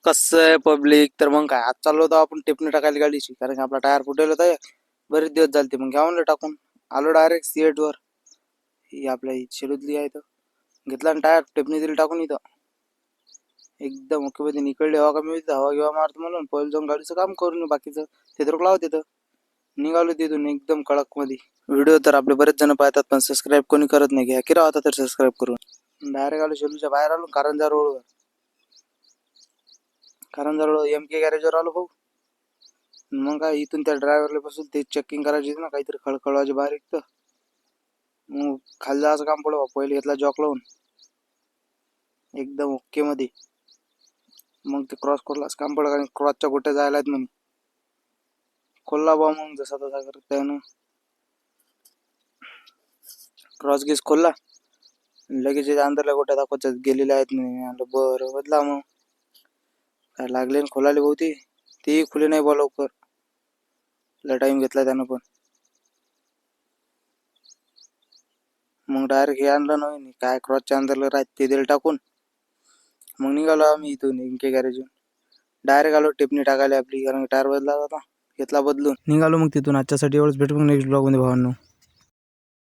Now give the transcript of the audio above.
कसं आहे पब्लिक, तर मग काय आज चाललो होतो आपण टिपणी टाकायला गाडीची, कारण की आपला टायर फुटेल होता. बरेच दिवस झाले मग घ्या म्हणलं टाकून. आलो डायरेक्ट सीएट वर. ही आपल्या शेलूतली आहे. तर घेतला आणि टायर टिपणी दिली टाकून इथं. एकदम ओके मध्ये निकळली हवा कमी होती, हवा घेवा मारतो म्हणून पहिले जाऊन गाडीचं काम करून बाकीचं ते तर लावत तिथं. निघालो तिथून एकदम कडक मध्ये. व्हिडिओ तर आपले बरेच जण पाहतात पण सबस्क्राईब कोणी करत नाही. घ्या की राहता तर सबस्क्राईब करून. डायरेक्ट आलो शेलूच्या बाहेर, आलो कारंजा रोडवर. कारंजा रोड MK गॅरेजवर आलो भाऊ. मग काय इथून त्या ड्रायव्हरला बसून ते चेकिंग करायची ना, काहीतरी खळखळवायचे बाहेर एक. तर मग खाली जायचं काम पडलं. पहिले घेतला जॉक लावून एकदम ओके मध्ये. मग ते क्रॉस कोरलाच काम पडलं, कारण क्रॉसच्या गोट्या जायला आहेत म्हणे. खोलला बा मग जसा तसा करत त्यानं क्रॉस गीस खोलला. लगेच अंदरल्या गोट्या दाखवत गेलेल्या आहेत म्हणे. बरं बदला मग काय लागले खोलाले बहुती. तेही खुले नाही बा लवकर. लय टाइम घेतला त्यानं पण. मग डायरेक्ट हे आणलं नवीन काय क्रॉसच्या अंदरला राहत ते दिलं टाकून. मग निघालो आम्ही इथून MK गॅरेजून. डायरेक्ट आलो टिपणी टाकायला आपली, कारण टायर बदला होता. घेतला बदलून निघालो मग तिथून. आजच्यासाठी एवढंच. भेटू मग नेक्स्ट ब्लॉग मध्ये भावांनो.